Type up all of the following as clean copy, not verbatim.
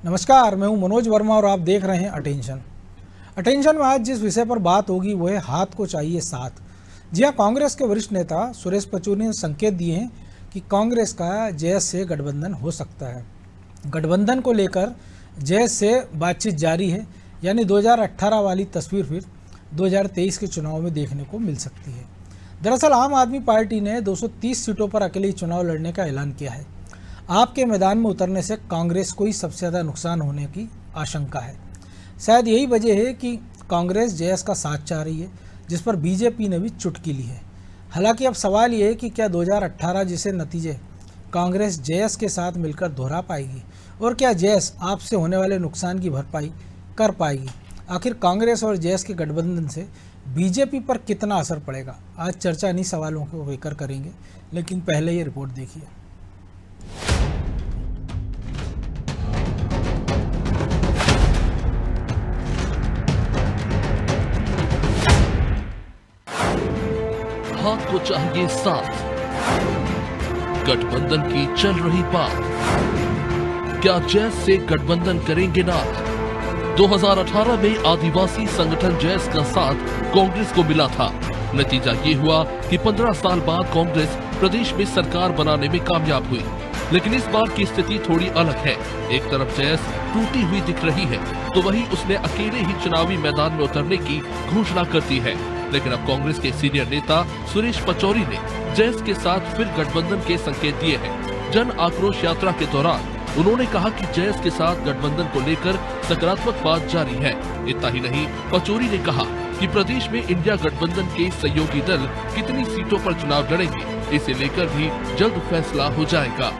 नमस्कार, मैं हूं मनोज वर्मा और आप देख रहे हैं अटेंशन में आज जिस विषय पर बात होगी वो है हाथ को चाहिए साथ। जी हां, कांग्रेस के वरिष्ठ नेता सुरेश पचौरी ने संकेत दिए हैं कि कांग्रेस का जयस से गठबंधन हो सकता है। गठबंधन को लेकर जयस से बातचीत जारी है, यानी 2018 वाली तस्वीर फिर 2023 के चुनाव में देखने को मिल सकती है। दरअसल आम आदमी पार्टी ने 230 सीटों पर अकेले चुनाव लड़ने का ऐलान किया है। आपके मैदान में उतरने से कांग्रेस को ही सबसे ज़्यादा नुकसान होने की आशंका है। शायद यही वजह है कि कांग्रेस जयस का साथ चाह रही है, जिस पर बीजेपी ने भी चुटकी ली है। हालांकि अब सवाल ये है कि क्या 2018 जैसे नतीजे कांग्रेस जयस के साथ मिलकर दोहरा पाएगी, और क्या जयस आपसे होने वाले नुकसान की भरपाई कर पाएगी। आखिर कांग्रेस और जयस के गठबंधन से बीजेपी पर कितना असर पड़ेगा, आज चर्चा इन्हीं सवालों को लेकर करेंगे। लेकिन पहले ये रिपोर्ट देखिए। हाथ को चाहिए साथ, गठबंधन की चल रही बात। क्या जयस से गठबंधन करेंगे नाथ? 2018 में आदिवासी संगठन जयस का साथ कांग्रेस को मिला था। नतीजा ये हुआ कि 15 साल बाद कांग्रेस प्रदेश में सरकार बनाने में कामयाब हुई। लेकिन इस बार की स्थिति थोड़ी अलग है। एक तरफ जयस टूटी हुई दिख रही है, तो वहीं उसने अकेले ही चुनावी मैदान में उतरने की घोषणा कर दी है। लेकिन अब कांग्रेस के सीनियर नेता सुरेश पचौरी ने जयस के साथ फिर गठबंधन के संकेत दिए हैं। जन आक्रोश यात्रा के दौरान उन्होंने कहा कि जयस के साथ गठबंधन को लेकर सकारात्मक बात जारी है। इतना ही नहीं, पचौरी ने कहा कि प्रदेश में इंडिया गठबंधन के सहयोगी दल कितनी सीटों पर चुनाव लड़ेंगे, इसे लेकर भी जल्द फैसला हो जाएगा।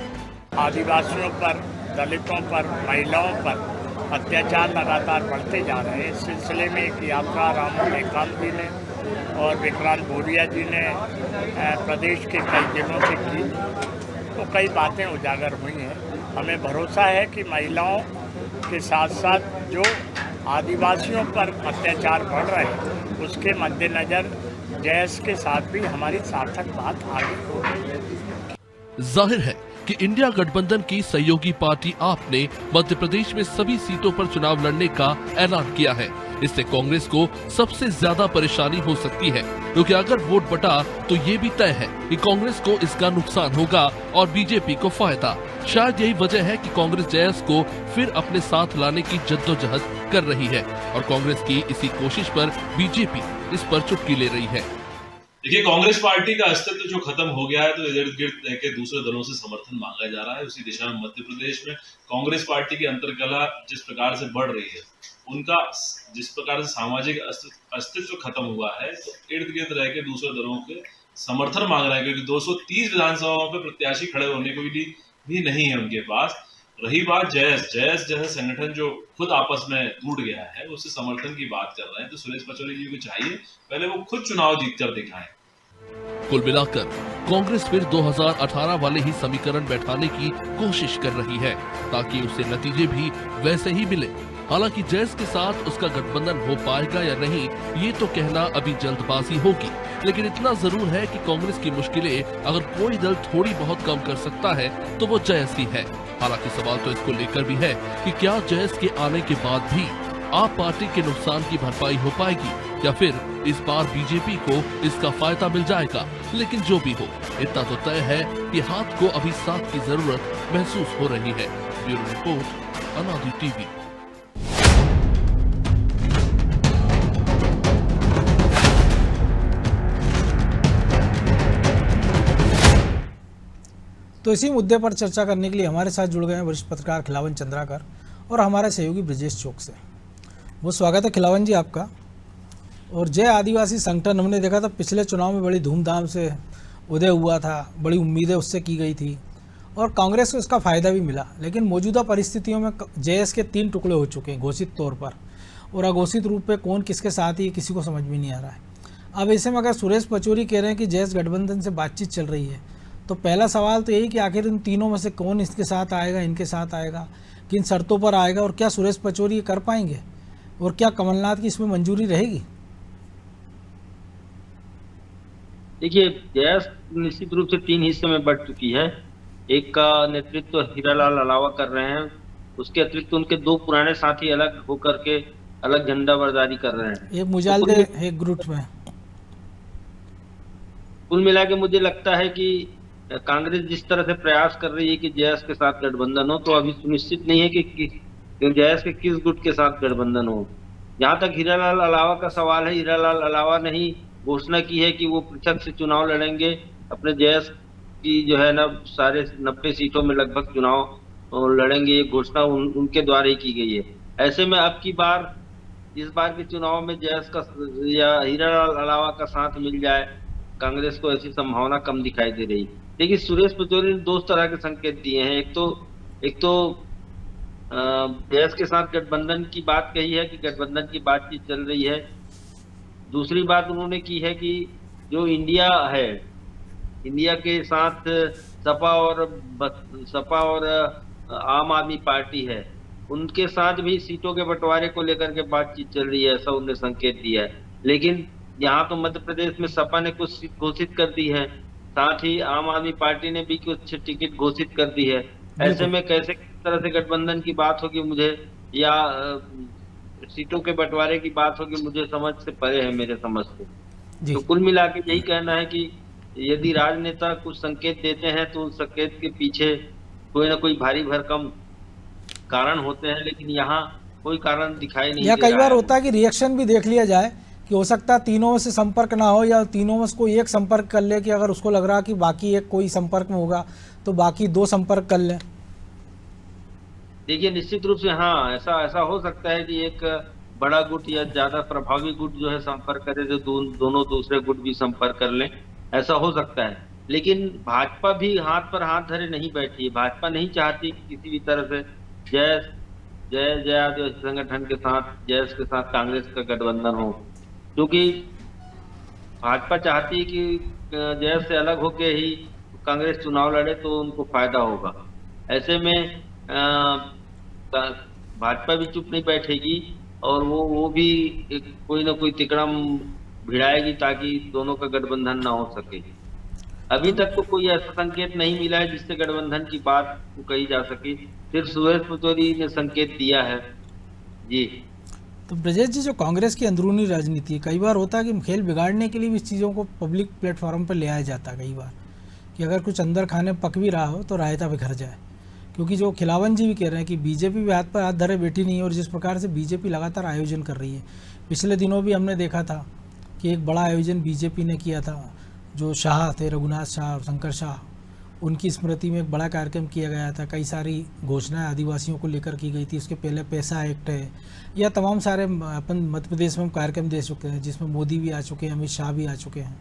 आदिवासियों पर, दलितों पर, महिलाओं पर अत्याचार लगातार बढ़ते जा रहे हैं। इस सिलसिले में एक यात्रा राम मेघवाल जी ने और विक्रांत भूरिया जी ने प्रदेश के कई जिलों से की, तो कई बातें उजागर हुई हैं। हमें भरोसा है कि महिलाओं के साथ साथ जो आदिवासियों पर अत्याचार बढ़ रहे हैं, उसके मद्देनज़र जयस के साथ भी हमारी सार्थक बात आगे होगी। जाहिर है कि इंडिया गठबंधन की सहयोगी पार्टी आप ने मध्य प्रदेश में सभी सीटों पर चुनाव लड़ने का ऐलान किया है। इससे कांग्रेस को सबसे ज्यादा परेशानी हो सकती है, क्योंकि अगर वोट बटा तो ये भी तय है कि कांग्रेस को इसका नुकसान होगा और बीजेपी को फायदा। शायद यही वजह है कि कांग्रेस जयस को फिर अपने साथ लाने की जद्दोजहद कर रही है, और कांग्रेस की इसी कोशिश पर बीजेपी इस पर चुटकी ले रही है। देखिए, कांग्रेस पार्टी का अस्तित्व जो खत्म हो गया है, तो इर्द गिर्द रह के दूसरे दलों से समर्थन मांगा जा रहा है। उसी दिशा में मध्य प्रदेश में कांग्रेस पार्टी की अंतर्कलह जिस प्रकार से बढ़ रही है, उनका जिस प्रकार से सामाजिक अस्तित्व खत्म हुआ है, तो इर्द गिर्द रह के दूसरे दलों के समर्थन मांग रहा है, क्योंकि 230 विधानसभाओं पे प्रत्याशी खड़े होने को भी नहीं है उनके पास। रही बात जयस जैसे संगठन जो खुद आपस में टूट गया है, उससे समर्थन की बात कर रहे हैं, तो सुरेश पचौरी जी को चाहिए पहले वो खुद चुनाव जीतकर दिखाएं। कुल मिलाकर कांग्रेस फिर 2018 वाले ही समीकरण बैठाने की कोशिश कर रही है, ताकि उसे नतीजे भी वैसे ही मिले। हालांकि जयस के साथ उसका गठबंधन हो पाएगा या नहीं, ये तो कहना अभी जल्दबाजी होगी। लेकिन इतना जरूर है कि कांग्रेस की मुश्किलें अगर कोई दल थोड़ी बहुत कम कर सकता है तो वो जयस ही है। हालांकि सवाल तो इसको लेकर भी है कि क्या जयस के आने के बाद भी आप पार्टी के नुकसान की भरपाई हो पाएगी, या फिर इस बार बीजेपी को इसका फायदा मिल जाएगा। लेकिन जो भी हो, इतना तो तय है कि हाथ को अभी साथ की जरूरत महसूस हो रही है। ब्यूरो रिपोर्ट, अनादि टीवी। तो इसी मुद्दे पर चर्चा करने के लिए हमारे साथ जुड़ गए हैं वरिष्ठ पत्रकार खिलावन चंद्राकर और हमारे सहयोगी ब्रजेश चौक से। वो स्वागत है खिलावन जी आपका। और जय आदिवासी संगठन हमने देखा था पिछले चुनाव में बड़ी धूमधाम से उदय हुआ था, बड़ी उम्मीदें उससे की गई थी और कांग्रेस को इसका फ़ायदा भी मिला। लेकिन मौजूदा परिस्थितियों में जयस के 3 टुकड़े हो चुके हैं घोषित तौर पर, और अघोषित रूप पे कौन किसके साथ ही किसी को समझ में नहीं आ रहा है। अब ऐसे में अगर सुरेश पचौरी कह रहे हैं कि जयस गठबंधन से बातचीत चल रही है, तो पहला सवाल तो यही कि आखिर इन तीनों में से कौन इसके साथ आएगा, इनके साथ आएगा, किन शर्तों पर आएगा, और क्या सुरेश पचौरी कर पाएंगे, और क्या कमलनाथ की इसमें मंजूरी रहेगी? देखिए, जयस निश्चित रूप से 3 हिस्से में बढ़ चुकी है। एक का नेतृत्व हीरालाल अलावा कर रहे हैं, उसके अतिरिक्त उनके दो पुराने साथी अलग होकर के अलग झंडा बरदारी कर रहे हैं। एक मुजालदे एक ग्रुप में। कुल मिला के मुझे लगता है कि कांग्रेस जिस तरह से प्रयास कर रही है कि जयस के साथ गठबंधन हो, तो अभी सुनिश्चित नहीं है कि जयस के किस गुट के साथ गठबंधन हो। जहां तक हीरालाल अलावा का सवाल है, हीरालाल अलावा ने ही घोषणा की है कि वो पृथक से चुनाव लड़ेंगे। अपने जयस की जो है ना सारे 90 सीटों में लगभग चुनाव लड़ेंगे, ये घोषणा उनके द्वारा ही की गई है। ऐसे में अब की बार इस बार के चुनाव में जयस का या हीरालाल अलावा का साथ मिल जाए, कांग्रेस को ऐसी संभावना कम दिखाई दे रही। देखिए, सुरेश पचौरी ने दो तरह के संकेत दिए हैं। एक तो जयस के साथ गठबंधन की बात कही है कि गठबंधन की बातचीत चल रही है। दूसरी बात उन्होंने की है कि जो इंडिया है, इंडिया के साथ सपा और आम आदमी पार्टी है, उनके साथ भी सीटों के बंटवारे को लेकर के बातचीत चल रही है, ऐसा उन्होंने संकेत दिया है। लेकिन यहाँ तो मध्य प्रदेश में सपा ने कुछ सीट घोषित कर दी है, साथ ही आम आदमी पार्टी ने भी कुछ टिकट घोषित कर दी है। ऐसे में कैसे किस तरह से गठबंधन की बात होगी मुझे, या सीटों के बंटवारे की बात होगी, मुझे समझ से परे है, मेरे समझ से। तो कुल मिला के यही कहना है कि यदि राजनेता कुछ संकेत देते हैं तो उस संकेत के पीछे कोई ना कोई भारी भरकम कारण होते हैं, लेकिन यहाँ कोई कारण दिखाई नहीं या दे रहा कई बार है। होता है कि रिएक्शन भी देख लिया जाए कि हो सकता है तीनों में से संपर्क ना हो, या तीनों में से कोई एक संपर्क कर ले, कि अगर उसको लग रहा कि बाकी एक कोई संपर्क में होगा तो बाकी दो संपर्क कर लें। देखिए, निश्चित रूप से हाँ, ऐसा हो सकता है कि एक बड़ा गुट या ज्यादा प्रभावी गुट जो है संपर्क करे, तो दोनों दूसरे गुट भी संपर्क कर लें, ऐसा हो सकता है। लेकिन भाजपा भी हाथ पर हाथ धरे नहीं बैठी है। भाजपा नहीं चाहती कि किसी भी तरह से जय आदिवासी संगठन के साथ, जयस के साथ कांग्रेस का गठबंधन हो, क्योंकि भाजपा चाहती है कि जयस से अलग होके ही कांग्रेस चुनाव लड़े तो उनको फायदा होगा। ऐसे में भाजपा भी चुप नहीं बैठेगी और वो भी कोई ना कोई तिकड़म भिड़ाएगी ताकि दोनों का गठबंधन ना हो सके। अभी तक तो कोई ऐसा संकेत नहीं मिला है जिससे गठबंधन की बात कही जा सके, सिर्फ सुरेश पचौरी ने संकेत दिया है। जी तो ब्रजेश जी, जो कांग्रेस की अंदरूनी राजनीति, कई बार होता है कि खेल बिगाड़ने के लिए भी इस चीज़ों को पब्लिक प्लेटफॉर्म पर ले आया जाता है कई बार, कि अगर कुछ अंदर खाने पक भी रहा हो तो रायता बिखर जाए। क्योंकि जो खिलावन जी भी कह रहे हैं कि बीजेपी भी हाथ पर हाथ धरे बैठी नहीं है, और जिस प्रकार से बीजेपी लगातार आयोजन कर रही है, पिछले दिनों भी हमने देखा था कि एक बड़ा आयोजन बीजेपी ने किया था, जो शाह थे, रघुनाथ शाह और शंकर शाह, उनकी स्मृति में एक बड़ा कार्यक्रम किया गया था। कई सारी घोषणाएं आदिवासियों को लेकर की गई थी। उसके पहले पैसा एक्ट है, या तमाम सारे अपन मध्य प्रदेश में कार्यक्रम दे चुके हैं, जिसमें मोदी भी आ चुके हैं, अमित शाह भी आ चुके हैं।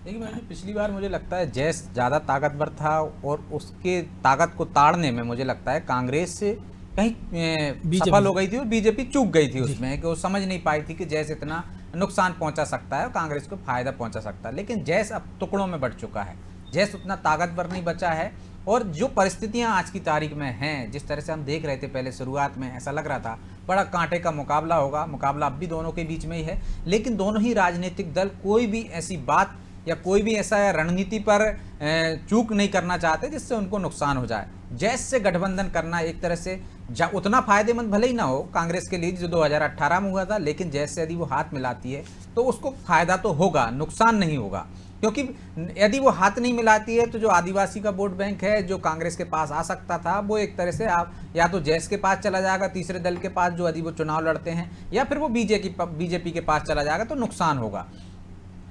देखिए मैंने पिछली बार मुझे लगता है जयस ज़्यादा ताकतवर था, और उसके ताकत को ताड़ने में मुझे लगता है कांग्रेस से कहीं सफल हो गई थी और बीजेपी चूक गई थी उसमें, कि वो समझ नहीं पाई थी कि जयस इतना नुकसान पहुंचा सकता है और कांग्रेस को फायदा पहुंचा सकता है। लेकिन जयस अब टुकड़ों में बंट चुका है, जयस उतना ताकतवर नहीं बचा है। और जो परिस्थितियां आज की तारीख में हैं, जिस तरह से हम देख रहे थे पहले शुरुआत में, ऐसा लग रहा था बड़ा कांटे का मुकाबला होगा। मुकाबला अब भी दोनों के बीच में ही है, लेकिन दोनों ही राजनीतिक दल कोई भी ऐसी बात या कोई भी ऐसा रणनीति पर चूक नहीं करना चाहते जिससे उनको नुकसान हो जाए। जयस से गठबंधन करना एक तरह से उतना फायदेमंद भले ही ना हो कांग्रेस के लिए, जो 2018 में हुआ था, लेकिन जयस से यदि वो हाथ मिलाती है तो उसको फायदा तो होगा, नुकसान नहीं होगा। क्योंकि यदि वो हाथ नहीं मिलाती है तो जो आदिवासी का वोट बैंक है, जो कांग्रेस के पास आ सकता था, वो एक तरह से आप या तो जयस के पास चला जाएगा, तीसरे दल के पास, जो यदि वो चुनाव लड़ते हैं, या फिर वो बीजेपी के पास चला जाएगा, तो नुकसान होगा।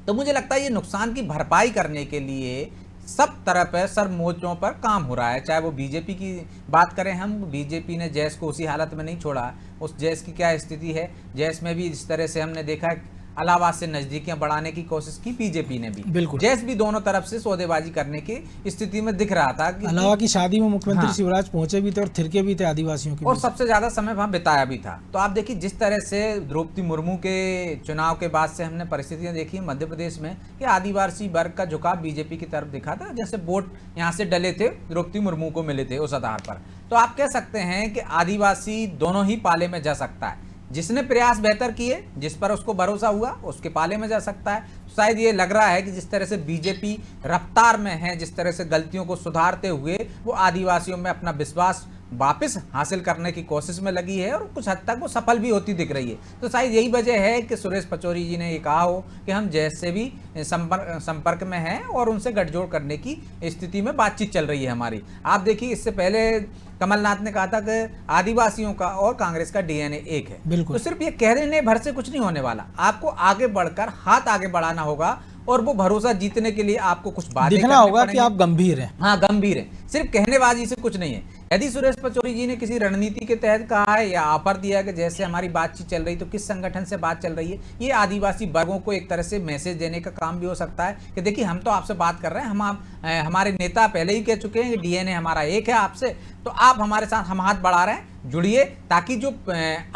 तो मुझे लगता है ये नुकसान की भरपाई करने के लिए सब तरफ है, सब मोर्चों पर काम हो रहा है। चाहे वो बीजेपी की बात करें हम, बीजेपी ने जयस को उसी हालत में नहीं छोड़ा। उस जयस की क्या स्थिति है, जयस में भी इस तरह से हमने देखा है इलाहाबाद से नजदीकियां बढ़ाने की कोशिश की बीजेपी ने भी। बिल्कुल, जयस भी दोनों तरफ से सौदेबाजी करने की स्थिति में दिख रहा था कि अलावा की शादी में मुख्यमंत्री शिवराज पहुंचे भी थे और थिरके भी थे आदिवासियों के, और सबसे ज्यादा समय वहां बिताया भी था। तो आप देखिए जिस तरह से द्रौपदी मुर्मू के चुनाव के बाद से हमने परिस्थितियां देखी मध्य प्रदेश में, कि आदिवासी वर्ग का झुकाव बीजेपी की तरफ दिखा था, जैसे वोट यहाँ से डले थे, द्रौपदी मुर्मू को मिले थे उस आधार पर। तो आप कह सकते हैं कि आदिवासी दोनों ही पाले में जा सकता है। जिसने प्रयास बेहतर किए, जिस पर उसको भरोसा हुआ, उसके पाले में जा सकता है। शायद ये लग रहा है कि जिस तरह से बीजेपी रफ्तार में है, जिस तरह से गलतियों को सुधारते हुए वो आदिवासियों में अपना विश्वास वापस हासिल करने की कोशिश में लगी है और कुछ हद तक वो सफल भी होती दिख रही है। तो शायद यही वजह है कि सुरेश पचौरी जी ने ये कहा हो कि हम जैस से भी संपर्क में हैं और उनसे गठजोड़ करने की स्थिति में बातचीत चल रही है हमारी। आप देखिए, इससे पहले कमलनाथ ने कहा था कि आदिवासियों का और कांग्रेस का डीएनए एक है। बिल्कुल। तो सिर्फ ये कहने भर से कुछ नहीं होने वाला, आपको आगे बढ़कर हाथ आगे बढ़ाना होगा और वो भरोसा जीतने के लिए आपको कुछ बातें दिखना होगा कि आप गंभीर हैं। हाँ, गंभीर है, सिर्फ कहनेबाजी से कुछ नहीं है। यदि सुरेश पचौरी जी ने किसी रणनीति के तहत कहा है या ऑफर दिया है कि जैसे हमारी बातचीत चल रही, तो किस संगठन से बात चल रही है, ये आदिवासी वर्गों को एक तरह से मैसेज देने का काम भी हो सकता है कि देखिए हम तो आपसे बात कर रहे हैं, हमारे नेता पहले ही कह चुके हैं कि डीएनए हमारा एक है आपसे, तो आप हमारे साथ हम हाथ बढ़ा रहे हैं, जुड़िए, ताकि जो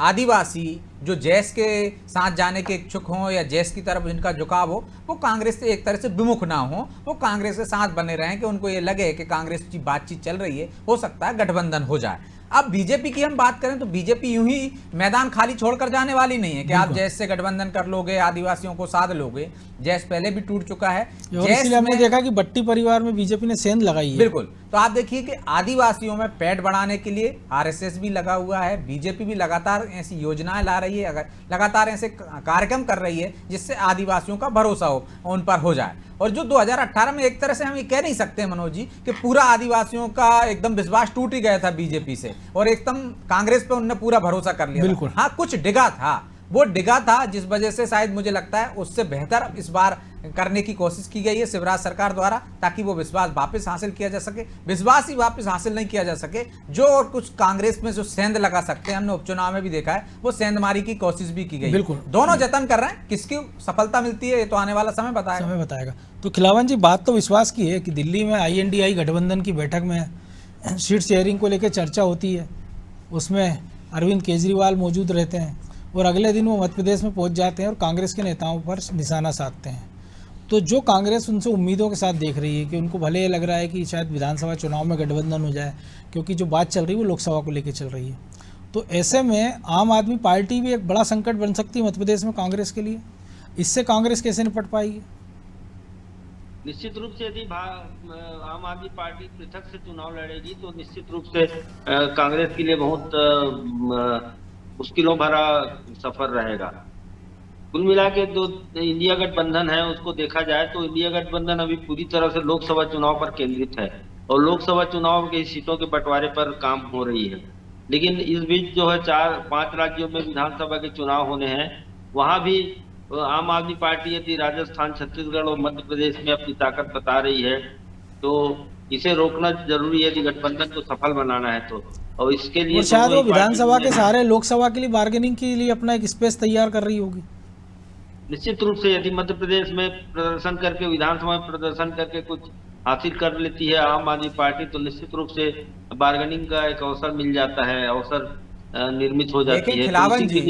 आदिवासी जो जैस के साथ जाने के इच्छुक हों या जैस की तरफ जिनका झुकाव हो, वो कांग्रेस से एक तरह से विमुख ना हो, वो कांग्रेस के साथ बने रहें, कि उनको ये लगे कि कांग्रेस की बातचीत चल रही है, हो सकता है गठबंधन हो जाए। अब बीजेपी की हम बात करें तो बीजेपी यूं ही मैदान खाली छोड़कर जाने वाली नहीं है कि आप जैस से गठबंधन कर लोगे, आदिवासियों को साध लोगे। जैस पहले भी टूट चुका है, इसलिए हमने देखा कि भट्टी परिवार में बीजेपी ने सेंध लगाई है। बिल्कुल। तो आप देखिए कि आदिवासियों में पैठ बढ़ाने के लिए आरएसएस भी लगा हुआ है, बीजेपी भी लगातार ऐसी योजनाएं ला रही है, लगातार ऐसे कार्यक्रम कर रही है जिससे आदिवासियों का भरोसा हो, उन पर हो जाए। और जो 2018 में एक तरह से हम ये कह नहीं सकते मनोज जी कि पूरा आदिवासियों का एकदम विश्वास टूट ही गया था बीजेपी से और एकदम कांग्रेस पे उनने पूरा भरोसा कर लिया। बिल्कुल। हाँ, कुछ डिगा था, वो डिगा था, जिस वजह से शायद मुझे लगता है उससे बेहतर इस बार करने की कोशिश की गई है शिवराज सरकार द्वारा, ताकि वो विश्वास वापस हासिल किया जा सके। विश्वास ही वापस हासिल नहीं किया जा सके, जो और कुछ कांग्रेस में जो सेंध लगा सकते हैं, हमने उपचुनाव में भी देखा है, वो सेंधमारी की कोशिश भी की गई। बिल्कुल। दोनों जतन कर रहे हैं, किसकी सफलता मिलती है ये तो आने वाला समय बताएगा। तो खिलावन जी, बात तो विश्वास की है कि दिल्ली में INDI गठबंधन की बैठक में सीट शेयरिंग को लेकर चर्चा होती है, उसमें अरविंद केजरीवाल मौजूद रहते हैं और अगले दिन वो मध्य प्रदेश में पहुंच जाते हैं और कांग्रेस के नेताओं पर निशाना साधते हैं। तो जो कांग्रेस उनसे उम्मीदों के साथ देख रही है कि उनको भले ये लग रहा है कि शायद विधानसभा चुनाव में गठबंधन हो जाए, क्योंकि जो बात चल रही है वो लोकसभा को लेकर चल रही है, तो ऐसे में आम आदमी पार्टी भी एक बड़ा संकट बन सकती है मध्य प्रदेश में कांग्रेस के लिए। इससे कांग्रेस कैसे निपट पाएगी? निश्चित रूप से यदि आम आदमी पार्टी पृथक से चुनाव लड़ेगी तो निश्चित रूप से कांग्रेस के लिए बहुत मुश्किलों भरा सफर रहेगा। कुल मिला के जो इंडिया गठबंधन है उसको देखा जाए तो इंडिया गठबंधन अभी पूरी तरह से लोकसभा चुनाव पर केंद्रित है और लोकसभा चुनाव के सीटों के बंटवारे पर काम हो रही है। लेकिन इस बीच जो है 4-5 राज्यों में विधानसभा के चुनाव होने हैं, वहां भी आम आदमी पार्टी यदि राजस्थान, छत्तीसगढ़ और मध्य प्रदेश में अपनी ताकत बता रही है तो इसे रोकना जरूरी है यदि गठबंधन को सफल बनाना है तो। और इसके लिए शायद वो विधानसभा के सहारे लोकसभा के लिए बार्गेनिंग के लिए अपना एक स्पेस तैयार कर रही होगी। निश्चित रूप से यदि मध्य प्रदेश में प्रदर्शन करके, विधानसभा में प्रदर्शन करके कुछ हासिल कर लेती है आम आदमी पार्टी, तो निश्चित रूप से बार्गेनिंग का एक अवसर मिल जाता है, अवसर निर्मित हो जाती है। खिलावन जी,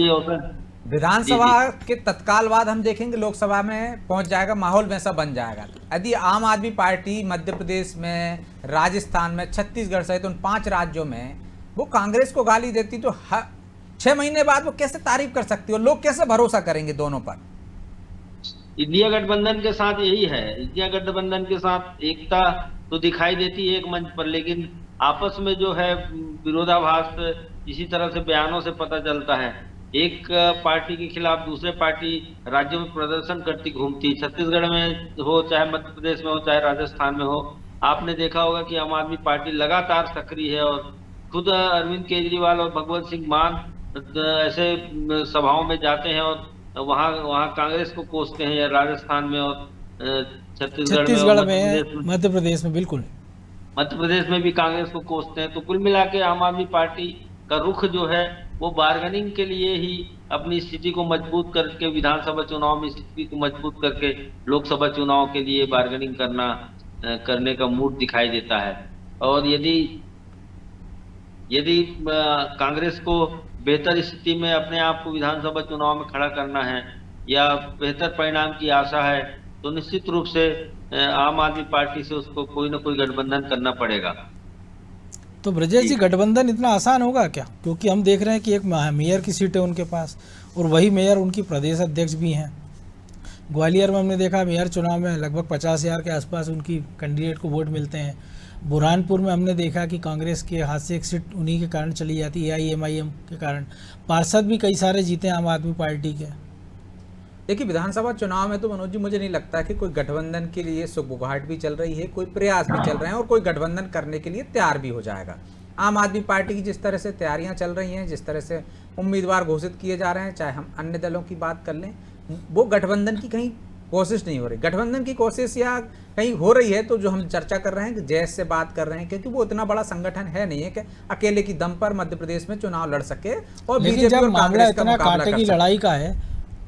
विधानसभा के तत्काल बाद हम देखेंगे लोकसभा में पहुंच जाएगा, माहौल वैसा बन जाएगा। यदि आम आदमी पार्टी मध्य प्रदेश में, राजस्थान में, छत्तीसगढ़ सहित उन 5 राज्यों में वो कांग्रेस को गाली देती तो 6 महीने बाद वो कैसे तारीफ कर सकती है? लोग कैसे भरोसा करेंगे दोनों पर? इंडिया गठबंधन के साथ यही है, इंडिया गठबंधन के साथ एकता तो दिखाई देती है एक मंच पर, लेकिन आपस में जो है विरोधाभास इसी तरह से बयानों से पता चलता है। एक पार्टी के खिलाफ दूसरे पार्टी राज्यों में प्रदर्शन करती घूमती, छत्तीसगढ़ में हो, चाहे मध्य प्रदेश में हो, चाहे राजस्थान में हो। आपने देखा होगा कि आम आदमी पार्टी लगातार सक्रिय है और खुद अरविंद केजरीवाल और भगवंत सिंह मान ऐसे सभाओं में जाते हैं और वहाँ कांग्रेस को कोसते हैं, या राजस्थान में और छत्तीसगढ़ में, मध्य प्रदेश में, बिल्कुल मध्य प्रदेश में भी कांग्रेस को कोसते हैं। तो कुल मिला के आम आदमी पार्टी का रुख जो है वो बार्गेनिंग के लिए ही अपनी स्थिति को मजबूत करके, विधानसभा चुनाव में स्थिति को मजबूत करके लोकसभा चुनाव के लिए बार्गेनिंग करने का मूड दिखाई देता है। और यदि कांग्रेस को बेहतर स्थिति में अपने आप को विधानसभा चुनाव में खड़ा करना है या बेहतर परिणाम की आशा है तो निश्चित रूप से आम आदमी पार्टी से उसको कोई ना कोई गठबंधन करना पड़ेगा। तो ब्रजेश जी, गठबंधन इतना आसान होगा क्या? क्योंकि हम देख रहे हैं कि एक मेयर की सीट है उनके पास और वही मेयर उनकी प्रदेश अध्यक्ष भी हैं। ग्वालियर में हमने देखा मेयर चुनाव में लगभग 50,000 के आसपास उनकी कैंडिडेट को वोट मिलते हैं। बुरहानपुर में हमने देखा कि कांग्रेस के हाथ से एक सीट उन्हीं के कारण चली जाती है, AIMIM के कारण। पार्षद भी कई सारे जीते आम आदमी पार्टी के। देखिए, विधानसभा चुनाव में तो मनोज जी मुझे नहीं लगता कि कोई गठबंधन के लिए सुगबुगाहट भी चल रही है, कोई प्रयास भी चल रहे हैं और कोई गठबंधन करने के लिए तैयार भी हो जाएगा। आम आदमी पार्टी की जिस तरह से तैयारियां चल रही हैं, जिस तरह से उम्मीदवार घोषित किए जा रहे हैं, चाहे हम अन्य दलों की बात कर लें, वो गठबंधन की कहीं कोशिश नहीं हो रही। गठबंधन की कोशिश या कहीं हो रही है तो जो हम चर्चा कर रहे हैं कि जैस से बात कर रहे हैं, क्योंकि वो इतना बड़ा संगठन है नहीं है कि अकेले की दम पर मध्य प्रदेश में चुनाव लड़ सके। और लेकिन बीजेपी जब और मामला कांग्रेस का इतना मुकाबला कांटे कर की सके। लड़ाई का है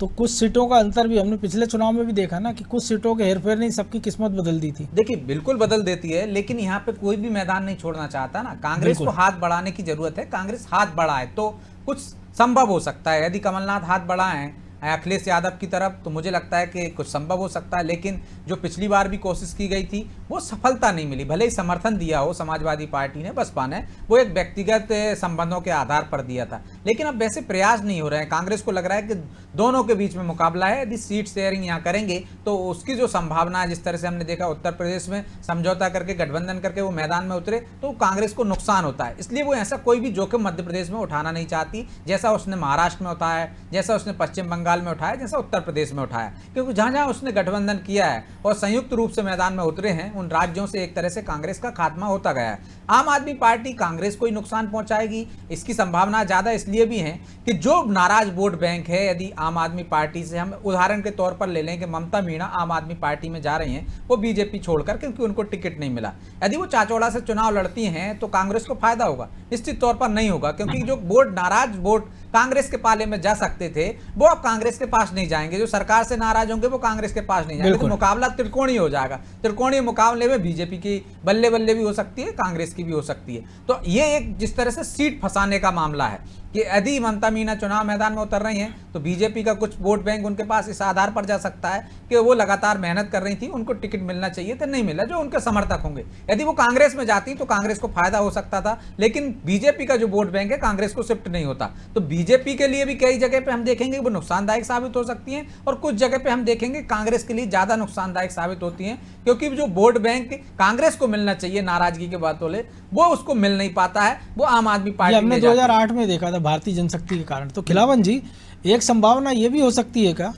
तो कुछ सीटों का अंतर भी हमने पिछले चुनाव में भी देखा ना, कि कुछ सीटों के हेरफेर ने सबकी किस्मत बदल दी थी। देखिए, बिल्कुल बदल देती है, लेकिन यहाँ पे कोई भी मैदान नहीं छोड़ना चाहता ना। कांग्रेस को हाथ बढ़ाने की जरूरत है। कांग्रेस हाथ बढ़ाए तो कुछ संभव हो सकता है। यदि कमलनाथ हाथ बढ़ाएं अखिलेश यादव की तरफ तो मुझे लगता है कि कुछ संभव हो सकता है। लेकिन जो पिछली बार भी कोशिश की गई थी वो सफलता नहीं मिली। भले ही समर्थन दिया हो समाजवादी पार्टी ने, बसपा ने, वो एक व्यक्तिगत संबंधों के आधार पर दिया था, लेकिन अब वैसे प्रयास नहीं हो रहे हैं। कांग्रेस को लग रहा है कि दोनों के बीच में मुकाबला है। यदि सीट शेयरिंग यहाँ करेंगे तो उसकी जो संभावना है, जिस तरह से हमने देखा उत्तर प्रदेश में समझौता करके गठबंधन करके वो मैदान में उतरे तो कांग्रेस को नुकसान होता है। इसलिए वो ऐसा कोई भी जोखिम मध्य प्रदेश में उठाना नहीं चाहती, जैसा उसने महाराष्ट्र में उठाया, जैसा उसने पश्चिम बंगाल में उठाया, जैसा उत्तर प्रदेश में उठाया। क्योंकि जहां जहां उसने गठबंधन किया है और संयुक्त रूप से मैदान में उतरे हैं, उन राज्यों से एक तरह से कांग्रेस का खात्मा होता गया है। आम आदमी पार्टी कांग्रेस को ही नुकसान पहुंचाएगी, इसकी संभावना ज्यादा इसलिए भी है कि जो नाराज वोट बैंक है, यदि आम आदमी पार्टी से हम उदाहरण के तौर पर ले लें कि ममता मीणा आम आदमी पार्टी में जा रही हैं, वो बीजेपी छोड़कर, क्योंकि उनको टिकट नहीं मिला। यदि वो चाचौड़ा से चुनाव लड़ती हैं तो कांग्रेस को फायदा होगा? निश्चित तौर पर नहीं होगा, क्योंकि जो वोट नाराज वोट कांग्रेस के पाले में जा सकते थे वो अब कांग्रेस के पास नहीं जाएंगे। जो सरकार से नाराज होंगे वो कांग्रेस के पास नहीं जाएंगे। तो मुकाबला त्रिकोणीय हो जाएगा। त्रिकोणीय मुकाबले में बीजेपी की बल्ले बल्ले भी हो सकती है, कांग्रेस की भी हो सकती है। तो ये एक जिस तरह से सीट फंसाने का मामला है कि यदि ममता मीणा चुनाव मैदान में उतर रही हैं तो बीजेपी का कुछ वोट बैंक उनके पास इस आधार पर जा सकता है कि वो लगातार मेहनत कर रही थी, उनको टिकट मिलना चाहिए था, नहीं मिला, जो उनके समर्थक होंगे। यदि वो कांग्रेस में जाती तो कांग्रेस को फायदा हो सकता था, लेकिन बीजेपी का जो वोट बैंक है कांग्रेस को शिफ्ट नहीं होता। तो बीजेपी के लिए भी कई जगह पे हम देखेंगे वो नुकसानदायक साबित हो सकती हैं और कुछ जगह पे हम देखेंगे कांग्रेस के लिए ज्यादा नुकसानदायक साबित होती हैं, क्योंकि जो वोट बैंक कांग्रेस को मिलना चाहिए नाराजगी के बात बोले, वो उसको मिल नहीं पाता है, वो आम आदमी पार्टी हमने 2008 में देखा था भारतीय जनशक्ति के कारण। तो खिलावन जी, एक संभावना ये भी हो सकती है क्या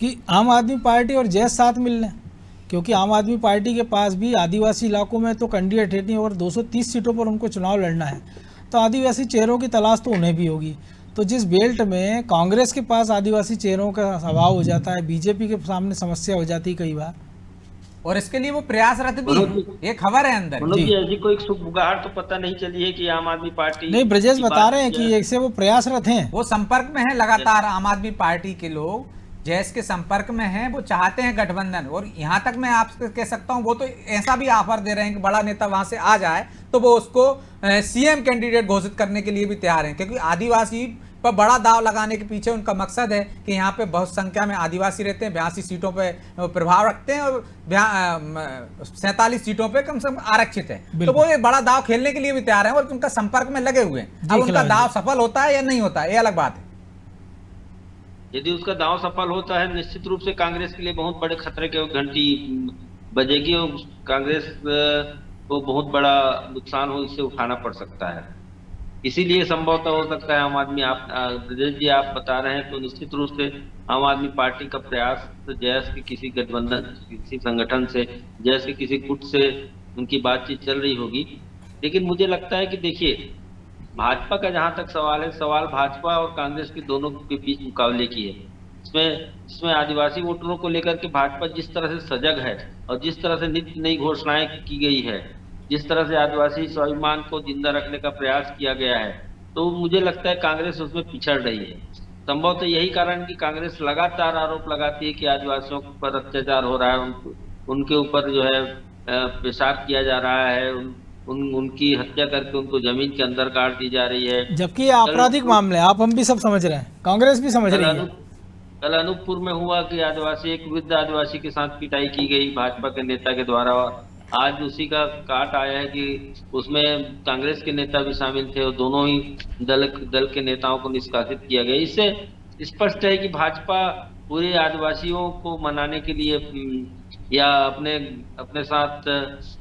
कि आम आदमी पार्टी और जैस साथ मिल लें? क्योंकि आम आदमी पार्टी के पास भी आदिवासी इलाकों में तो कैंडिडेट है नहीं और 230 सीटों पर उनको चुनाव लड़ना है, तो आदिवासी चेहरों की तलाश तो उन्हें भी होगी। तो जिस बेल्ट में कांग्रेस के पास आदिवासी चेहरों का अभाव हो जाता है, बीजेपी के सामने समस्या हो जाती है कई बार, और इसके लिए वो प्रयासरत भी, ये खबर है अंदर जी। ऐसी कोई सुगबुगाहट तो पता नहीं चली है कि आम आदमी पार्टी नहीं, ब्रजेश बता रहे हैं कि एक से वो प्रयासरत हैं, वो संपर्क में है लगातार। आम आदमी पार्टी के लोग जैस के संपर्क में हैं, वो चाहते हैं गठबंधन। और यहाँ तक मैं आपसे कह सकता हूँ, वो तो ऐसा भी ऑफर दे रहे हैं कि बड़ा नेता वहां से आ जाए तो वो उसको सीएम कैंडिडेट घोषित करने के लिए भी तैयार हैं, क्योंकि आदिवासी पर बड़ा दाव लगाने के पीछे उनका मकसद है कि यहाँ पे बहुत संख्या में आदिवासी रहते हैं, 82 सीटों पे प्रभाव रखते हैं और 47 सीटों पे कम से कम आरक्षित है। तो वो एक बड़ा दाव खेलने के लिए भी तैयार है और उनका संपर्क में लगे हुए हैं। अब उनका दाव सफल होता है या नहीं होता है, ये अलग बात है। यदि उसका दांव सफल होता है, निश्चित रूप से कांग्रेस के लिए बहुत बड़े खतरे की घंटी बजेगी और कांग्रेस को बहुत बड़ा नुकसान हो इससे उठाना पड़ सकता है। इसीलिए संभवतः हो सकता है आम आदमी, आप ब्रजेश जी आप बता रहे हैं तो निश्चित रूप से आम आदमी पार्टी का प्रयास जैस के किसी गठबंधन, किसी संगठन से, जैस के किसी गुट से उनकी बातचीत चल रही होगी। लेकिन मुझे लगता है कि देखिए, भाजपा का जहां तक सवाल है, सवाल भाजपा और कांग्रेस के दोनों के बीच मुकाबले की है। इसमें आदिवासी वोटरों को लेकर के भाजपा जिस तरह से सजग है और जिस तरह से नित्य नई घोषणाएं की गई है, जिस तरह से आदिवासी स्वाभिमान को जिंदा रखने का प्रयास किया गया है, तो मुझे लगता है कांग्रेस उसमें पिछड़ रही है। संभवतः यही कारण कि कांग्रेस लगातार आरोप लगाती है कि आदिवासियों पर अत्याचार हो रहा है, उनके ऊपर जो है पेशाब किया जा रहा है, उनकी हत्या करके उनको जमीन के अंदर काट दी जा रही है, जबकि ये आपराधिक मामले, आप हम भी सब समझ रहे हैं, कांग्रेस भी समझ रही है। कल अनूपपुर में हुआ कि एक वृद्ध आदिवासी के साथ पिटाई की गई भाजपा के नेता के द्वारा। आज उसी का काट आया है कि उसमें कांग्रेस के नेता भी शामिल थे और दोनों ही दल के नेताओं को निष्कासित किया गया। इससे स्पष्ट है कि भाजपा पूरे आदिवासियों को मनाने के लिए या अपने साथ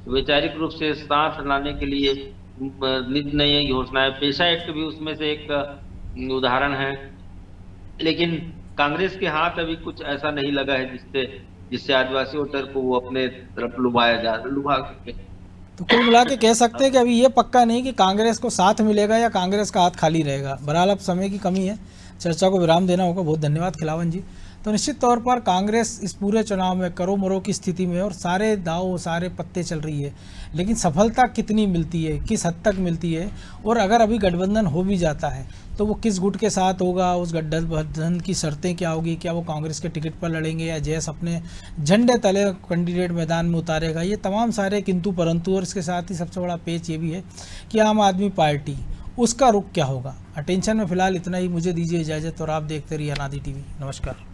वैचारिक रूप से साथ लाने के लिए नित नई घोषणाएं, पेशा एक्ट भी उसमें से एक उदाहरण है। लेकिन कांग्रेस के हाथ अभी कुछ ऐसा नहीं लगा है जिससे आदिवासी वोटर को वो अपने तरफ लुभा सके। तो कुल मिला के कह सकते हैं कि अभी ये पक्का नहीं कि कांग्रेस को साथ मिलेगा या कांग्रेस का हाथ खाली रहेगा। बहरहाल अब समय की कमी है, चर्चा को विराम देना होगा। बहुत धन्यवाद खिलावन जी। तो निश्चित तौर पर कांग्रेस इस पूरे चुनाव में करो मरो की स्थिति में और सारे दाव सारे पत्ते चल रही है, लेकिन सफलता कितनी मिलती है, किस हद तक मिलती है, और अगर अभी गठबंधन हो भी जाता है तो वो किस गुट के साथ होगा, उस गठबंधन की शर्तें क्या होगी, क्या वो कांग्रेस के टिकट पर लड़ेंगे या जैस अपने झंडे तले कैंडिडेट मैदान में उतारेगा, ये तमाम सारे किंतु परंतु। और इसके साथ ही सबसे बड़ा पेच ये भी है कि आम आदमी पार्टी उसका रुख क्या होगा। अटेंशन में फिलहाल इतना ही, मुझे दीजिए इजाज़त और आप देखते रहिए अनादि टीवी। नमस्कार।